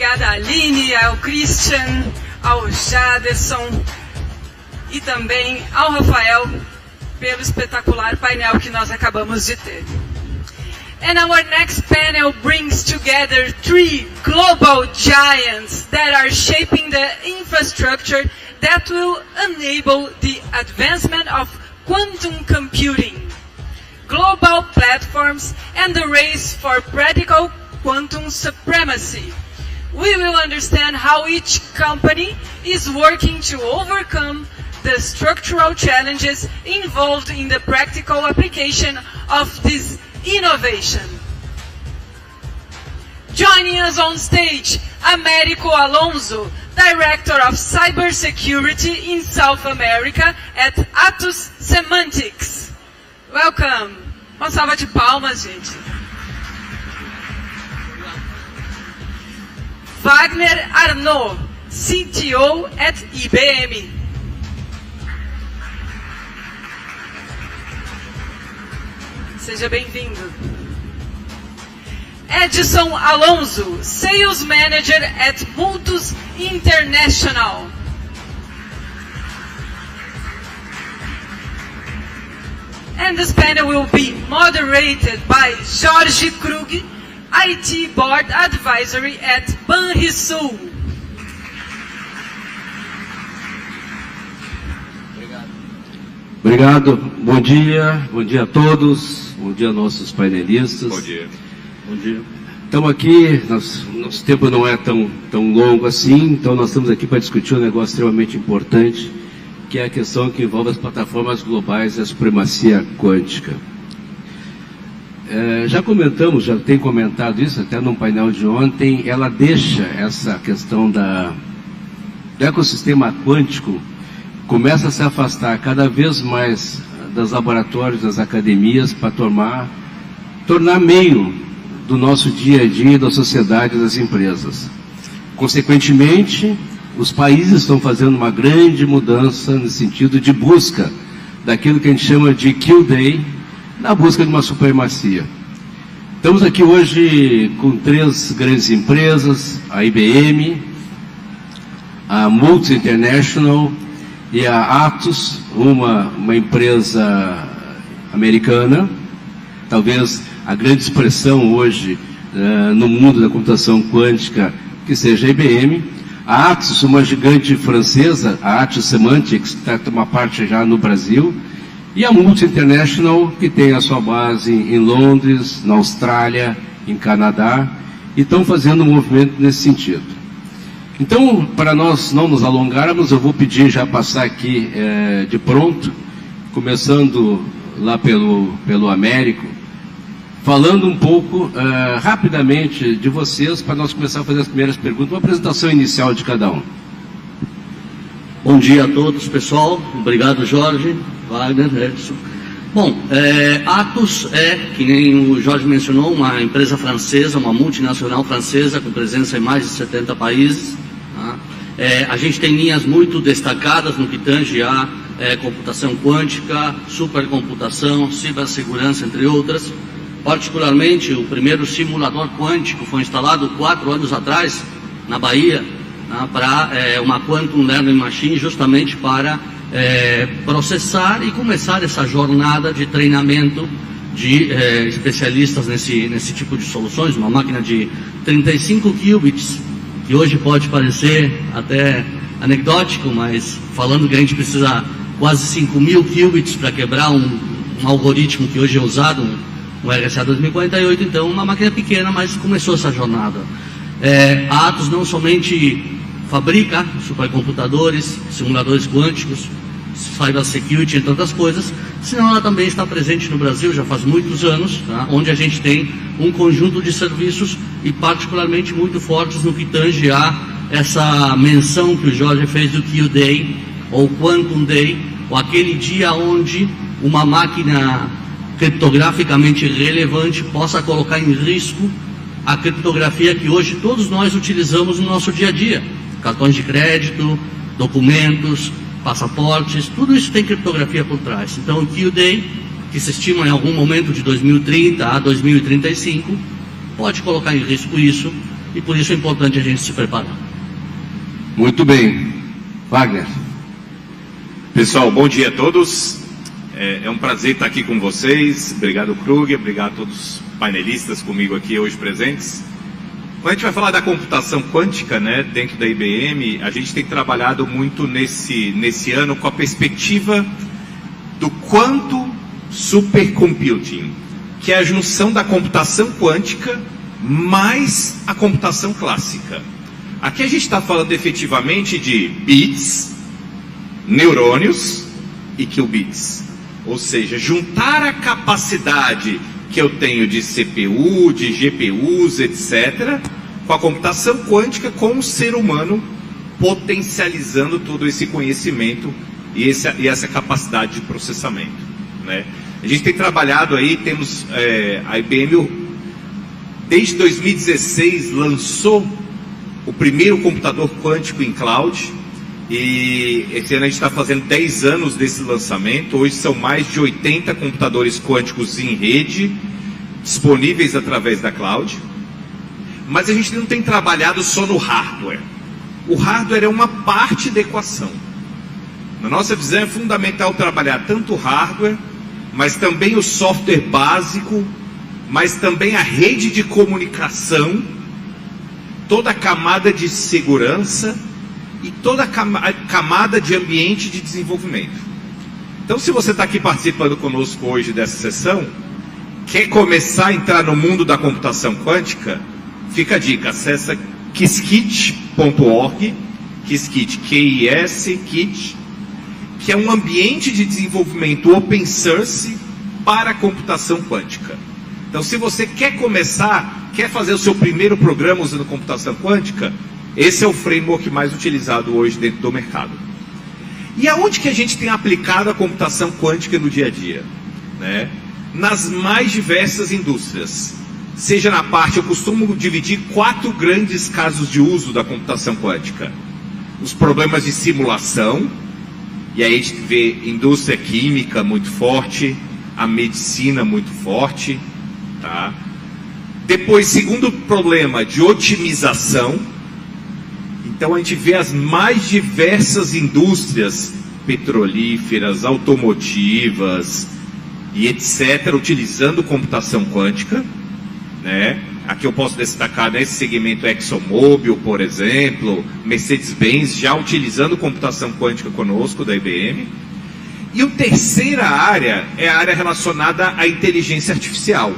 obrigada à Aline, ao Christian, ao Jaderson e também ao Rafael pelo espetacular painel que nós acabamos de ter. And our next panel brings together three global giants that are shaping the infrastructure that will enable the advancement of quantum computing, global platforms, and the race for practical quantum supremacy. We will understand how each company is working to overcome the structural challenges involved in the practical application of this innovation. Joining us on stage, Américo Alonso, Director of Cybersecurity in South America at Atos Semantics. Welcome. Uma salva de palmas, gente. Wagner Arnaud, CTO at IBM. Seja bem-vindo. Edson Alonso, Sales Manager at Multus International. And this panel will be moderated by Jorge Krug, IT Board Advisory at Banrisul. Obrigado, bom dia a todos, bom dia a nossos painelistas. Bom dia. Bom dia. Estamos aqui, nosso tempo não é tão longo assim, então nós estamos aqui para discutir um negócio extremamente importante, que é a questão que envolve as plataformas globais e a supremacia quântica. Já tem comentado isso até no painel de ontem, ela deixa essa questão do ecossistema quântico, começa a se afastar cada vez mais dos laboratórios, das academias, para tornar meio do nosso dia a dia, da sociedade e das empresas. Consequentemente, os países estão fazendo uma grande mudança no sentido de busca daquilo que a gente chama de Q-Day, na busca de uma supremacia. Estamos aqui hoje com 3 grandes empresas, a IBM, a Multus International e a Atos, uma empresa americana, talvez a grande expressão hoje no mundo da computação quântica, que seja a IBM. A Atos, uma gigante francesa, a Atos Semantics, que está uma parte já no Brasil, e a Multus International, que tem a sua base em Londres, na Austrália, em Canadá, e estão fazendo um movimento nesse sentido. Então, para nós não nos alongarmos, eu vou pedir já passar aqui de pronto, começando lá pelo Américo, falando um pouco rapidamente de vocês, para nós começar a fazer as primeiras perguntas, uma apresentação inicial de cada um. Bom dia a todos, pessoal. Obrigado, Jorge, Wagner, Edson. Bom, Atos que nem o Jorge mencionou, uma empresa francesa, uma multinacional francesa, com presença em mais de 70 países. Tá? A gente tem linhas muito destacadas no que tange a computação quântica, supercomputação, cibersegurança, entre outras. Particularmente, o primeiro simulador quântico foi instalado 4 anos atrás, na Bahia, para uma Quantum Learning Machine, justamente para processar e começar essa jornada de treinamento de especialistas nesse tipo de soluções. Uma máquina de 35 qubits, que hoje pode parecer até anedótico, mas falando que a gente precisa quase 5.000 qubits para quebrar um algoritmo que hoje é usado, um RSA 2048, então uma máquina pequena, mas começou essa jornada. A Atos não somente fabrica supercomputadores, simuladores quânticos, cybersecurity, entre outras coisas, senão ela também está presente no Brasil já faz muitos anos, tá? Onde a gente tem um conjunto de serviços e particularmente muito fortes no que tange a essa menção que o Jorge fez do Q-Day, ou Quantum Day, ou aquele dia onde uma máquina criptograficamente relevante possa colocar em risco a criptografia que hoje todos nós utilizamos no nosso dia a dia. Cartões de crédito, documentos, passaportes, tudo isso tem criptografia por trás. Então o Q-Day, que se estima em algum momento de 2030 a 2035, pode colocar em risco isso e por isso é importante a gente se preparar. Muito bem. Wagner. Pessoal, bom dia a todos. É um prazer estar aqui com vocês. Obrigado, Kruger. Obrigado a todos os painelistas comigo aqui hoje presentes. Quando a gente vai falar da computação quântica, né, dentro da IBM, a gente tem trabalhado muito nesse ano com a perspectiva do quantum supercomputing, que é a junção da computação quântica mais a computação clássica. Aqui a gente está falando efetivamente de bits, neurônios e qubits. Ou seja, juntar a capacidade que eu tenho de CPU, de GPUs, etc., com a computação quântica, com o ser humano potencializando todo esse conhecimento e essa capacidade de processamento, né? A gente tem trabalhado aí, temos a IBM, desde 2016, lançou o primeiro computador quântico em cloud, e esse ano a gente está fazendo 10 anos desse lançamento. Hoje são mais de 80 computadores quânticos em rede, disponíveis através da cloud. Mas a gente não tem trabalhado só no hardware. O hardware é uma parte da equação. Na nossa visão é fundamental trabalhar tanto o hardware, mas também o software básico, mas também a rede de comunicação, toda a camada de segurança e toda a camada de ambiente de desenvolvimento. Então, se você está aqui participando conosco hoje dessa sessão, quer começar a entrar no mundo da computação quântica, fica a dica, acessa qiskit.org, Qiskit, Q-I-S, Kit, que é um ambiente de desenvolvimento open source para a computação quântica. Então, se você quer começar, quer fazer o seu primeiro programa usando computação quântica, esse é o framework mais utilizado hoje dentro do mercado. E aonde que a gente tem aplicado a computação quântica no dia a dia, né? Nas mais diversas indústrias. Seja na parte, eu costumo dividir 4 grandes casos de uso da computação quântica. Os problemas de simulação, e aí a gente vê indústria química muito forte, a medicina muito forte, tá? Depois, segundo problema, de otimização. Então a gente vê as mais diversas indústrias petrolíferas, automotivas e etc. utilizando computação quântica, né? Aqui eu posso destacar nesse segmento ExxonMobil, por exemplo, Mercedes-Benz já utilizando computação quântica conosco da IBM. E a terceira área é a área relacionada à inteligência artificial,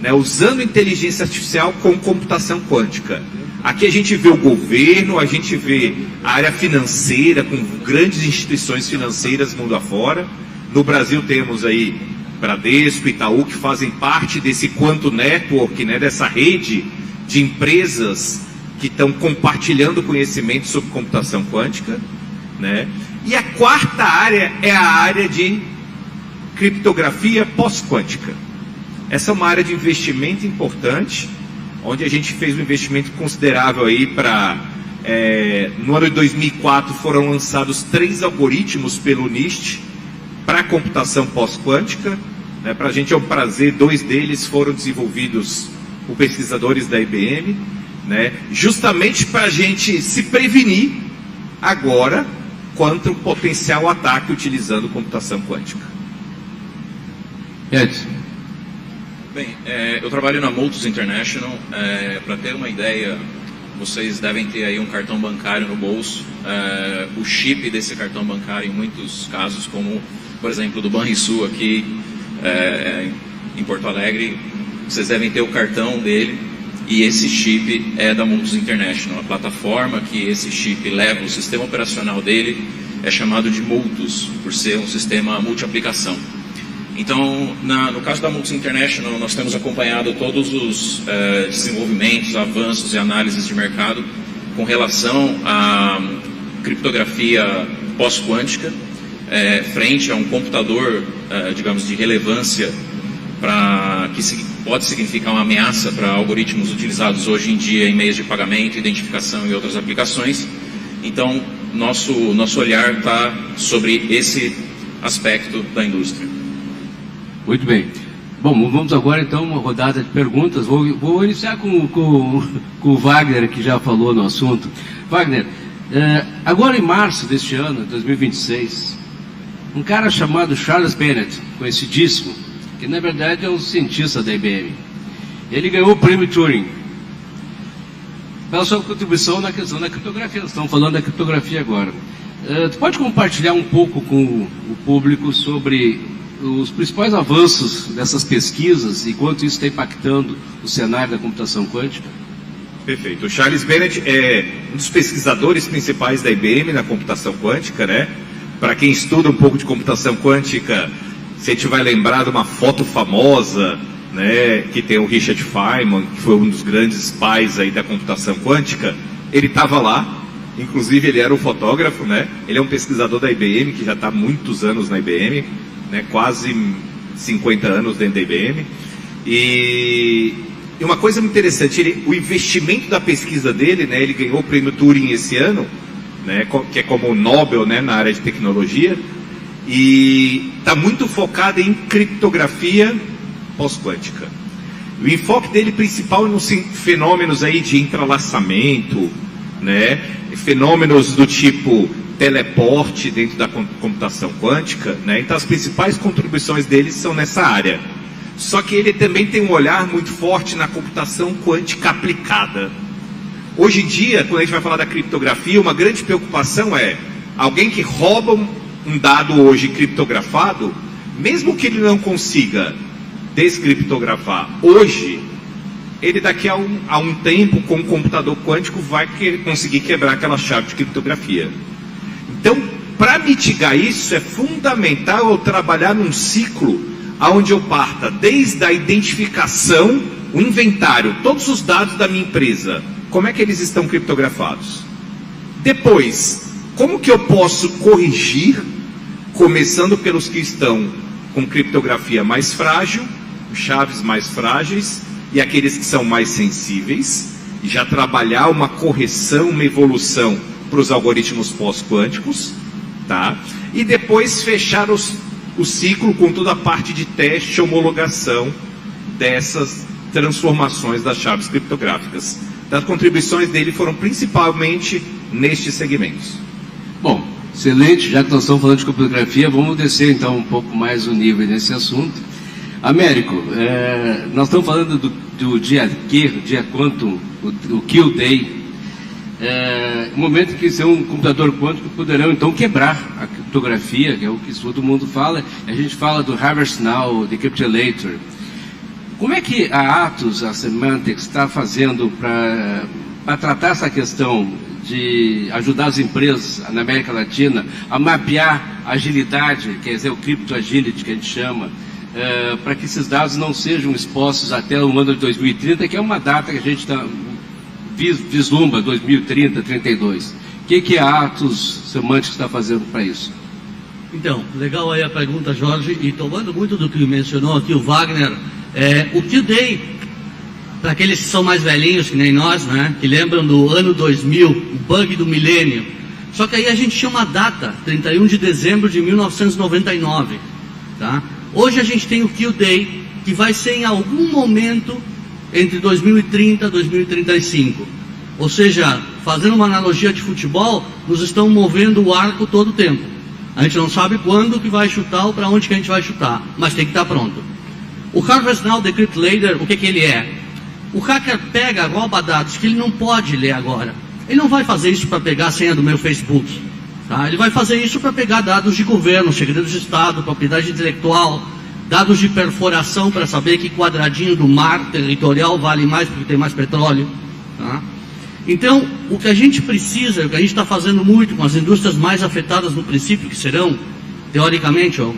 né? Usando inteligência artificial com computação quântica. Aqui a gente vê o governo, a gente vê a área financeira, com grandes instituições financeiras mundo afora. No Brasil temos aí Bradesco, Itaú, que fazem parte desse Quantum Network, né, dessa rede de empresas que estão compartilhando conhecimento sobre computação quântica, né? E a quarta área é a área de criptografia pós-quântica. Essa é uma área de investimento importante, onde a gente fez um investimento considerável aí para... no ano de 2004 foram lançados 3 algoritmos pelo NIST para computação pós-quântica, né? Para a gente é um prazer, 2 deles foram desenvolvidos por pesquisadores da IBM, né? Justamente para a gente se prevenir agora contra um potencial ataque utilizando computação quântica. Edson. Bem, eu trabalho na Multus International. Para ter uma ideia, vocês devem ter aí um cartão bancário no bolso. O chip desse cartão bancário, em muitos casos, como por exemplo do Banrisul aqui em Porto Alegre, vocês devem ter o cartão dele, e esse chip é da Multus International. A plataforma que esse chip leva, o sistema operacional dele, é chamado de Multus, por ser um sistema multi-aplicação. Então, no caso da Multus International, nós temos acompanhado todos os desenvolvimentos, avanços e análises de mercado com relação à criptografia pós-quântica, frente a um computador, digamos, de relevância, que pode significar uma ameaça para algoritmos utilizados hoje em dia em meios de pagamento, identificação e outras aplicações. Então, nosso olhar está sobre esse aspecto da indústria. Muito bem. Bom, vamos agora então uma rodada de perguntas. Vou iniciar com o Wagner, que já falou no assunto. Wagner, agora em março deste ano, 2026, um cara chamado Charles Bennett, conhecidíssimo, que na verdade é um cientista da IBM, ele ganhou o prêmio Turing pela sua contribuição na questão da criptografia. Nós estamos falando da criptografia agora. Tu pode compartilhar um pouco com o público sobre os principais avanços dessas pesquisas e quanto isso está impactando o cenário da computação quântica? Perfeito. O Charles Bennett é um dos pesquisadores principais da IBM na computação quântica, né? Para quem estuda um pouco de computação quântica, você te vai lembrar de uma foto famosa, né, que tem o Richard Feynman, que foi um dos grandes pais aí da computação quântica. Ele estava lá, inclusive ele era o fotógrafo, né? Ele é um pesquisador da IBM, que já está há muitos anos na IBM, né, quase 50 anos dentro da IBM. E uma coisa muito interessante, o investimento da pesquisa dele, né, ele ganhou o prêmio Turing esse ano, né, que é como o Nobel, né, na área de tecnologia, e está muito focado em criptografia pós-quântica. O enfoque dele principal nos fenômenos aí de entrelaçamento, né, fenômenos do tipo teleporte dentro da computação quântica, né? Então as principais contribuições dele são nessa área. Só que ele também tem um olhar muito forte na computação quântica aplicada. Hoje em dia, quando a gente vai falar da criptografia, uma grande preocupação é alguém que rouba um dado hoje criptografado, mesmo que ele não consiga descriptografar hoje, ele daqui a um tempo, com um computador quântico, vai conseguir quebrar aquela chave de criptografia. Então, para mitigar isso, é fundamental eu trabalhar num ciclo onde eu parta desde a identificação, o inventário, todos os dados da minha empresa, como é que eles estão criptografados. Depois, como que eu posso corrigir, começando pelos que estão com criptografia mais frágil, chaves mais frágeis, e aqueles que são mais sensíveis, e já trabalhar uma correção, uma evolução para os algoritmos pós-quânticos, tá? E depois fechar o ciclo com toda a parte de teste e homologação dessas transformações das chaves criptográficas. Então, as contribuições dele foram principalmente nestes segmentos. Bom, excelente. Já que nós estamos falando de criptografia, vamos descer então um pouco mais o nível nesse assunto. Américo, nós estamos falando do dia Q, dia quantum, o Q Day, um momento que ser um computador quântico poderão então quebrar a criptografia, que é o que todo mundo fala. A gente fala do Harvest Now, Decryptolator. Como é que a Atos, a Semantics, está fazendo para tratar essa questão de ajudar as empresas na América Latina a mapear a agilidade, quer dizer, o Crypto Agility que a gente chama, para que esses dados não sejam expostos até o ano de 2030, que é uma data que a gente vislumbra, 2030, 32. O que a Atos Semantics está fazendo para isso? Então, legal aí a pergunta, Jorge, e tomando muito do que mencionou aqui o Wagner, o Q-Day, para aqueles que são mais velhinhos que nem nós, né, que lembram do ano 2000, o bug do milênio, só que aí a gente tinha uma data, 31 de dezembro de 1999, tá? Hoje a gente tem o Q-Day, que vai ser em algum momento entre 2030 e 2035. Ou seja, fazendo uma analogia de futebol, nos estão movendo o arco todo o tempo. A gente não sabe quando que vai chutar ou para onde que a gente vai chutar, mas tem que estar pronto. O Harvest Now Decryptolator, o que ele é? O hacker pega, rouba dados que ele não pode ler agora. Ele não vai fazer isso para pegar a senha do meu Facebook. Tá? Ele vai fazer isso para pegar dados de governo, segredos de Estado, propriedade intelectual, dados de perfuração para saber que quadradinho do mar territorial vale mais porque tem mais petróleo. Tá? Então, o que a gente precisa, o que a gente está fazendo muito com as indústrias mais afetadas no princípio, que serão, teoricamente, o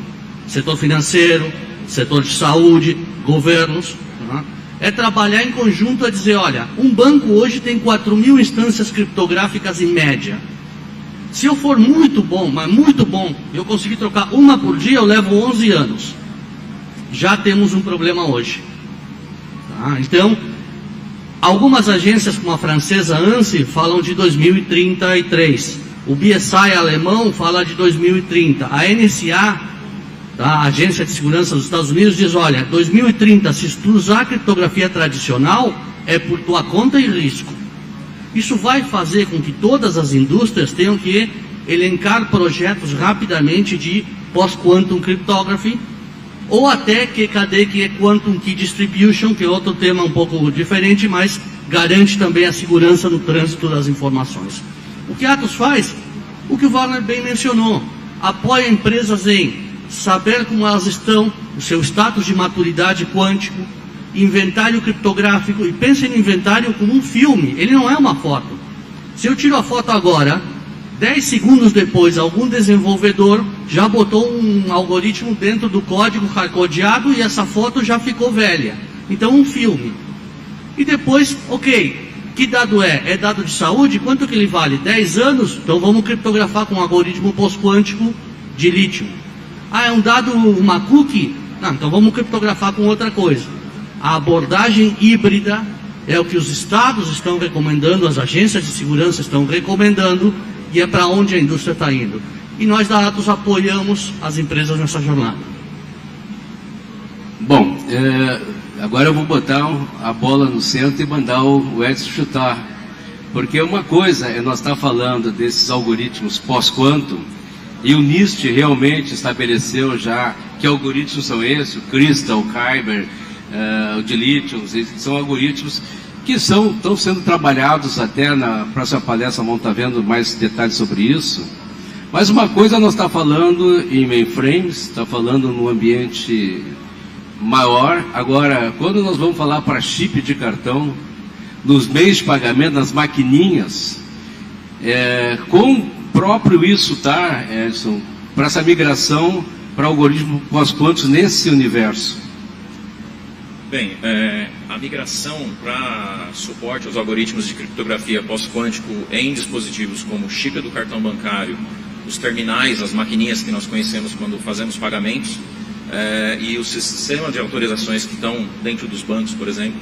setor financeiro, setor de saúde, governos, tá? É trabalhar em conjunto a dizer, olha, um banco hoje tem 4.000 instâncias criptográficas em média. Se eu for muito bom, mas muito bom, eu conseguir trocar uma por dia, eu levo 11 anos. Já temos um problema hoje. Tá? Então, algumas agências como a francesa ANSI falam de 2033. O BSI alemão fala de 2030. A NSA a Agência de Segurança dos Estados Unidos diz, olha, 2030, se tu usar criptografia tradicional, é por tua conta e risco. Isso vai fazer com que todas as indústrias tenham que elencar projetos rapidamente de post-quantum cryptography, ou até QKD, que é Quantum Key Distribution, que é outro tema um pouco diferente, mas garante também a segurança no trânsito das informações. O que a Atos faz? O que o Wagner bem mencionou, apoia empresas em saber como elas estão, o seu status de maturidade quântico, inventário criptográfico, e pense no inventário como um filme, ele não é uma foto. Se eu tiro a foto agora, 10 segundos depois, algum desenvolvedor já botou um algoritmo dentro do código hardcodeado e essa foto já ficou velha. Então, um filme. E depois, ok, que dado é? É dado de saúde? Quanto que ele vale? 10 anos? Então vamos criptografar com um algoritmo pós-quântico de lítio. Ah, é um dado, uma cookie? Não, então vamos criptografar com outra coisa. A abordagem híbrida é o que os estados estão recomendando, as agências de segurança estão recomendando, e é para onde a indústria está indo. E nós da Atos apoiamos as empresas nessa jornada. Bom, agora eu vou botar a bola no centro e mandar o Edson chutar. Porque uma coisa é nós estar falando desses algoritmos pós-quantum, e o NIST realmente estabeleceu já que algoritmos são esses, o Crystal, o Kyber, o de lítio, são algoritmos que estão sendo trabalhados. Até na próxima palestra vamos estar vendo mais detalhes sobre isso. Mas uma coisa nós está falando em mainframes, está falando no ambiente maior. Agora, quando nós vamos falar para chip de cartão, nos meios de pagamento, nas maquininhas, quão próprio isso está, Edson, para essa migração para algoritmos pós-quânticos nesse universo? Bem, a migração para suporte aos algoritmos de criptografia pós-quântico em dispositivos como o chip do cartão bancário, os terminais, as maquininhas que nós conhecemos quando fazemos pagamentos, e o sistema de autorizações que estão dentro dos bancos, por exemplo,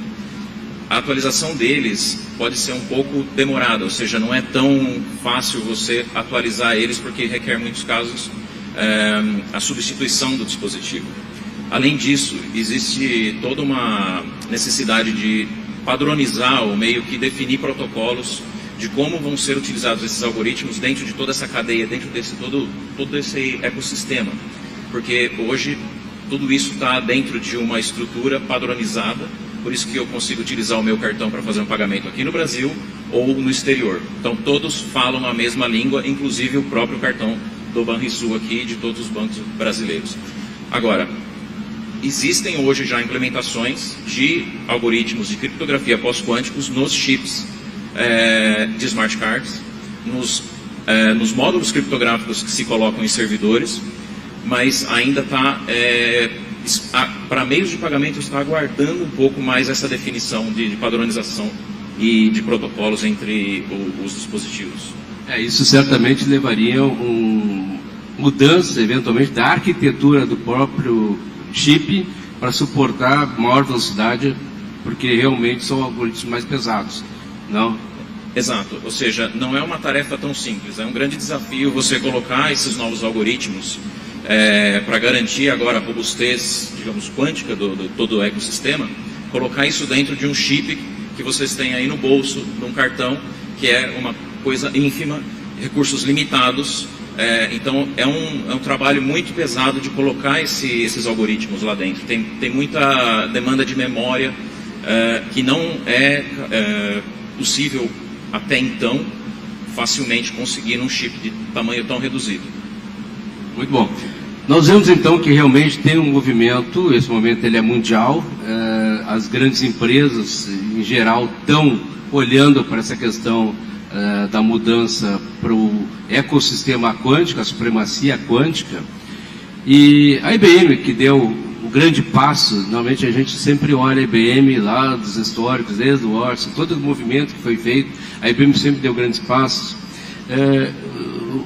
a atualização deles pode ser um pouco demorada, ou seja, não é tão fácil você atualizar eles, porque requer, em muitos casos, a substituição do dispositivo. Além disso, existe toda uma necessidade de padronizar ou meio que definir protocolos de como vão ser utilizados esses algoritmos dentro de toda essa cadeia, dentro desse todo esse ecossistema. Porque hoje tudo isso está dentro de uma estrutura padronizada, por isso que eu consigo utilizar o meu cartão para fazer um pagamento aqui no Brasil ou no exterior. Então todos falam a mesma língua, inclusive o próprio cartão do Banrisul aqui e de todos os bancos brasileiros. Agora, existem hoje já implementações de algoritmos de criptografia pós-quânticos nos chips de smart cards, nos módulos criptográficos que se colocam em servidores, mas ainda está, para meios de pagamento, está aguardando um pouco mais essa definição de padronização e de protocolos entre os dispositivos. Isso certamente levaria mudança, eventualmente, da arquitetura do próprio chip para suportar maior velocidade, porque realmente são algoritmos mais pesados, não? Exato, ou seja, não é uma tarefa tão simples, é um grande desafio você colocar esses novos algoritmos para garantir agora a robustez, digamos, quântica do todo o ecossistema, colocar isso dentro de um chip que vocês têm aí no bolso, num cartão, que é uma coisa ínfima, recursos limitados. Então é um trabalho muito pesado de colocar esses algoritmos lá dentro. Tem muita demanda de memória que não é possível até então facilmente conseguir num chip de tamanho tão reduzido. Muito bom. Nós vemos então que realmente tem um movimento, esse momento ele é mundial, as grandes empresas em geral estão olhando para essa questão da mudança para o ecossistema quântico, a supremacia quântica, e a IBM que deu o grande passo. Normalmente a gente sempre olha a IBM lá dos históricos, desde o Orson, todo o movimento que foi feito, a IBM sempre deu grandes passos.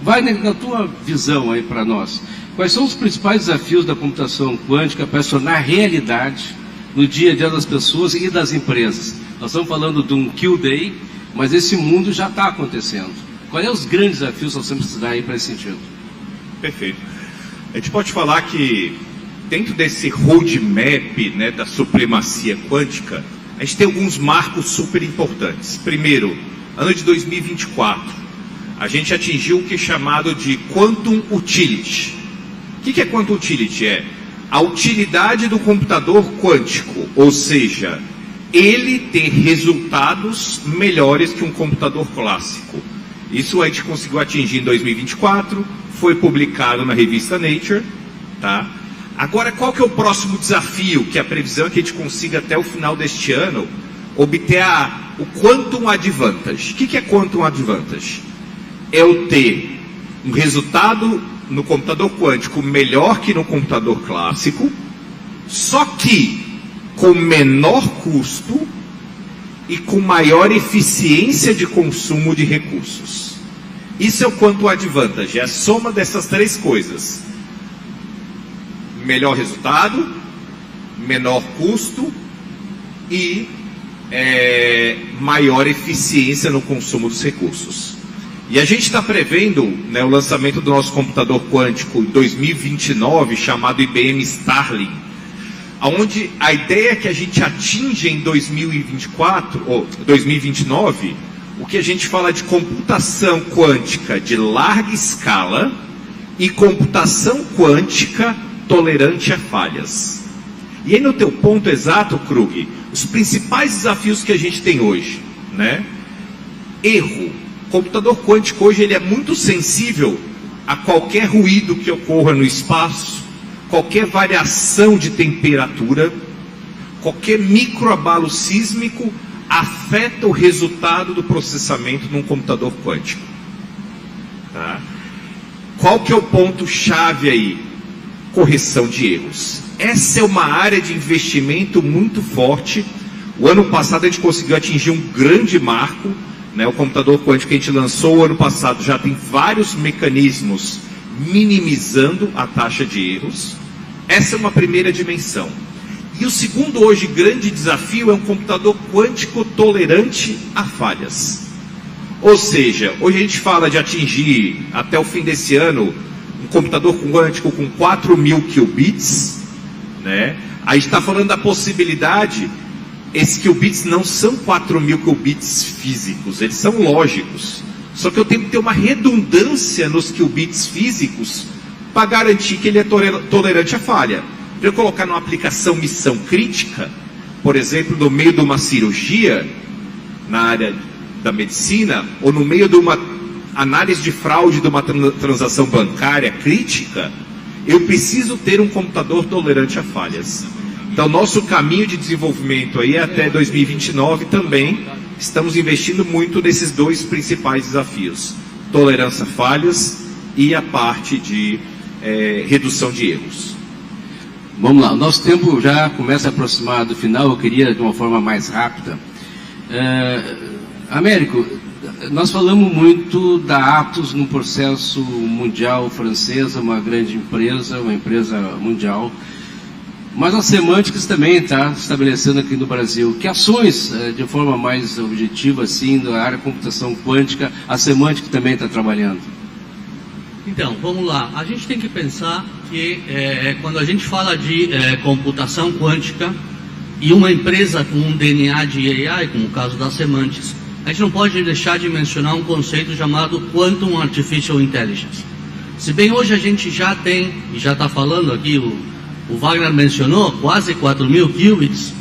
Wagner, na tua visão aí para nós, quais são os principais desafios da computação quântica para se tornar realidade no dia a dia das pessoas e das empresas? Nós estamos falando de um Kill Day, mas esse mundo já está acontecendo. Quais são os grandes desafios que nós temos que estudar aí para esse sentido? Perfeito. A gente pode falar que dentro desse roadmap, né, da supremacia quântica, a gente tem alguns marcos super importantes. Primeiro, ano de 2024, a gente atingiu o que é chamado de Quantum Utility. O que é Quantum Utility? É a utilidade do computador quântico, ou seja, ele ter resultados melhores que um computador clássico. Isso a gente conseguiu atingir em 2024, foi publicado na revista Nature, tá? Agora, qual que é o próximo desafio? Que a previsão é que a gente consiga até o final deste ano obter o Quantum Advantage. O que é Quantum Advantage? É eu ter um resultado no computador quântico melhor que no computador clássico, só que com menor custo e com maior eficiência de consumo de recursos. Isso é o Quantum Advantage, é a soma dessas três coisas. Melhor resultado, menor custo e maior eficiência no consumo dos recursos. E a gente está prevendo, né, o lançamento do nosso computador quântico em 2029, chamado IBM Starling, onde a ideia é que a gente atinja em 2024, ou 2029, o que a gente fala de computação quântica de larga escala e computação quântica tolerante a falhas. E aí no teu ponto exato, Krug, os principais desafios que a gente tem hoje, né? Erro. O computador quântico hoje ele é muito sensível a qualquer ruído que ocorra no espaço, qualquer variação de temperatura, qualquer microabalo sísmico afeta o resultado do processamento num computador quântico. Tá? Qual que é o ponto-chave aí? Correção de erros. Essa é uma área de investimento muito forte. O ano passado a gente conseguiu atingir um grande marco, né? O computador quântico que a gente lançou o ano passado já tem vários mecanismos minimizando a taxa de erros. Essa é uma primeira dimensão. E o segundo hoje grande desafio é um computador quântico tolerante a falhas. Ou seja, hoje a gente fala de atingir até o fim desse ano um computador quântico com 4.000 qubits, né? A gente está falando da possibilidade, esses qubits não são 4.000 qubits físicos, eles são lógicos. Só que eu tenho que ter uma redundância nos qubits físicos para garantir que ele é tolerante à falha. Para eu colocar numa aplicação missão crítica, por exemplo, no meio de uma cirurgia, na área da medicina, ou no meio de uma análise de fraude de uma transação bancária crítica, eu preciso ter um computador tolerante a falhas. Então, nosso caminho de desenvolvimento aí é até 2029 também. Estamos investindo muito nesses dois principais desafios: tolerância a falhas e a parte de redução de erros. Vamos lá, o nosso tempo já começa a aproximar do final. Eu queria de uma forma mais rápida. Américo, nós falamos muito da Atos no processo mundial francesa, uma grande empresa, uma empresa mundial. Mas a Semantics também está estabelecendo aqui no Brasil. Que ações, de forma mais objetiva, assim, na área de computação quântica, a Semantics também está trabalhando? Então, vamos lá. A gente tem que pensar que quando a gente fala de computação quântica e uma empresa com um DNA de AI, como o caso da Semantics, a gente não pode deixar de mencionar um conceito chamado Quantum Artificial Intelligence. Se bem hoje a gente já tem, e já está falando aqui, o Wagner mencionou, quase 4.000 qubits.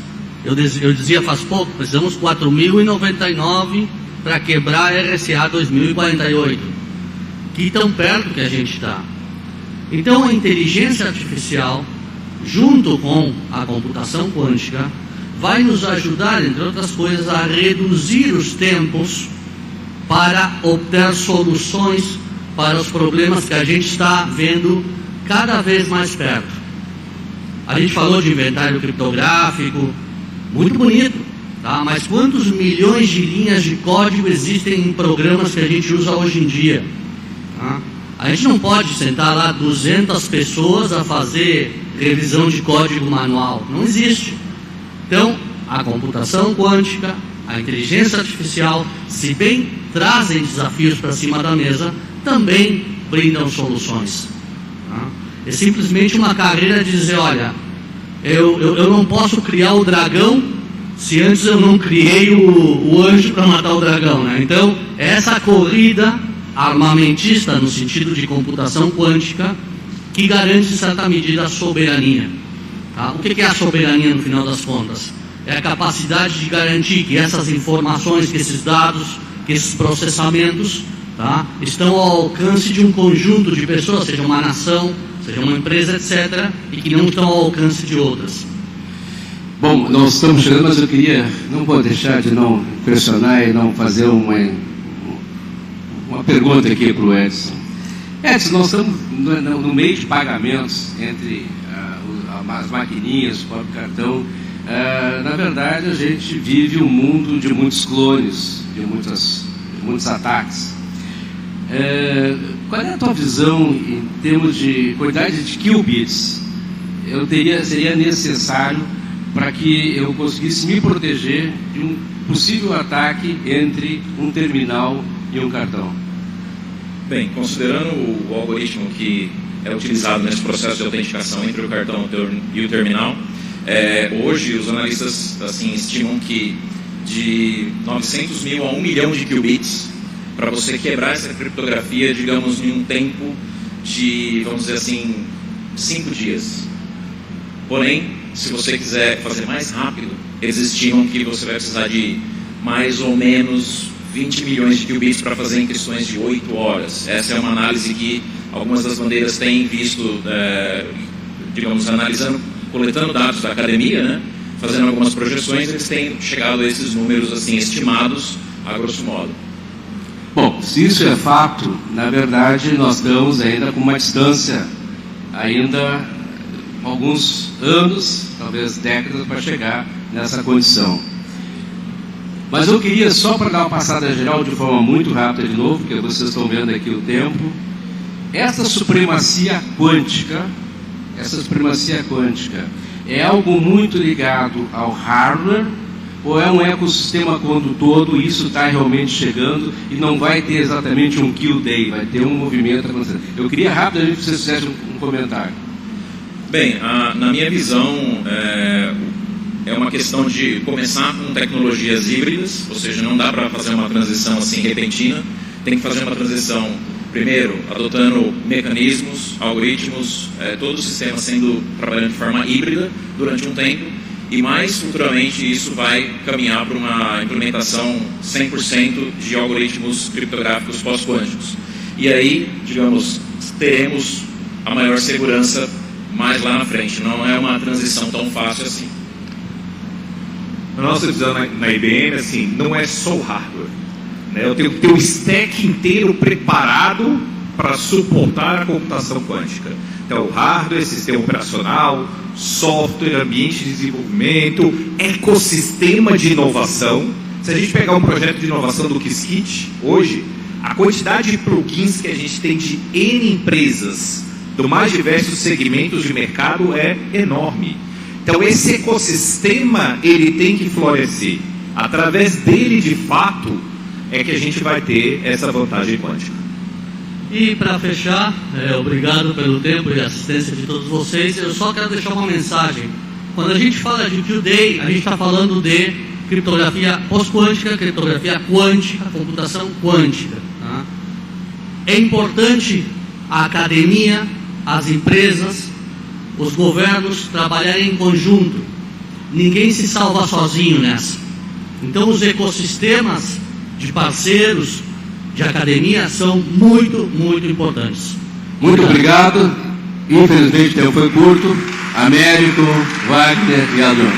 Eu dizia faz pouco, precisamos 4.099 para quebrar a RSA 2048. Que tão perto que a gente está. Então a inteligência artificial, junto com a computação quântica, vai nos ajudar, entre outras coisas, a reduzir os tempos para obter soluções para os problemas que a gente está vendo cada vez mais perto. A gente falou de inventário criptográfico, muito bonito, tá? Mas quantos milhões de linhas de código existem em programas que a gente usa hoje em dia? Tá? A gente não pode sentar lá 200 pessoas a fazer revisão de código manual, não existe. Então, a computação quântica, a inteligência artificial, se bem trazem desafios para cima da mesa, também brindam soluções. Tá? É simplesmente uma carreira de dizer, olha, eu não posso criar o dragão se antes eu não criei o anjo para matar o dragão, né? Então, essa corrida armamentista, no sentido de computação quântica, que garante, em certa medida, a soberania. Tá? O que é a soberania, no final das contas? É a capacidade de garantir que essas informações, que esses dados, que esses processamentos, tá, estão ao alcance de um conjunto de pessoas, seja uma nação, seja uma empresa, etc., e que não estão ao alcance de outras. Bom, nós estamos chegando, mas eu queria, não vou deixar de não pressionar e não fazer uma pergunta aqui para o Edson. Edson, nós estamos no meio de pagamentos entre as maquininhas, o próprio cartão. Na verdade, a gente vive um mundo de muitos clones, de muitos ataques. Qual é a tua visão em termos de quantidade de qubits? Seria necessário para que eu conseguisse me proteger de um possível ataque entre um terminal e um cartão? Bem, considerando o algoritmo que é utilizado nesse processo de autenticação entre o cartão e o terminal, hoje os analistas assim, estimam que de 900 mil a 1 milhão de qubits para você quebrar essa criptografia, digamos, em um tempo de, vamos dizer assim, 5 dias. Porém, se você quiser fazer mais rápido, eles estimam que você vai precisar de mais ou menos 20 milhões de qubits para fazer em questões de 8 horas. Essa é uma análise que algumas das bandeiras têm visto, digamos, analisando, coletando dados da academia, né, fazendo algumas projeções, eles têm chegado a esses números assim estimados, a grosso modo. Bom, se isso é fato, na verdade nós estamos ainda com uma distância, ainda alguns anos, talvez décadas, para chegar nessa condição. Mas eu queria, só para dar uma passada geral de forma muito rápida de novo, porque vocês estão vendo aqui o tempo, essa supremacia quântica é algo muito ligado ao hardware, ou é um ecossistema como todo, e isso está realmente chegando e não vai ter exatamente um kill day, vai ter um movimento acontecendo? Eu queria rapidamente que vocês fizessem um comentário. Bem, na minha visão, é uma questão de começar com tecnologias híbridas, ou seja, não dá para fazer uma transição assim repentina, tem que fazer uma transição, primeiro, adotando mecanismos, algoritmos, todo o sistema trabalhando de forma híbrida durante um tempo, e mais futuramente isso vai caminhar para uma implementação 100% de algoritmos criptográficos pós-quânticos. E aí, digamos, teremos a maior segurança mais lá na frente. Não é uma transição tão fácil assim. A nossa visão na IBM, assim, não é só o hardware, né? Eu tenho que ter o stack inteiro preparado para suportar a computação quântica. Então, hardware, sistema operacional, software, ambiente de desenvolvimento, ecossistema de inovação. Se a gente pegar um projeto de inovação do Qiskit, hoje, a quantidade de plugins que a gente tem de N empresas, do mais diversos segmentos de mercado, é enorme. Então, esse ecossistema, ele tem que florescer. Através dele, de fato, é que a gente vai ter essa vantagem quântica. E para fechar, obrigado pelo tempo e assistência de todos vocês. Eu só quero deixar uma mensagem. Quando a gente fala de Q-Day, a gente está falando de criptografia pós-quântica, criptografia quântica, computação quântica. Tá? É importante a academia, as empresas, os governos trabalharem em conjunto. Ninguém se salva sozinho nessa. Então os ecossistemas de parceiros, de academia, são muito, muito importantes. Muito obrigado. Infelizmente o tempo foi curto. Américo, Wagner e Adão.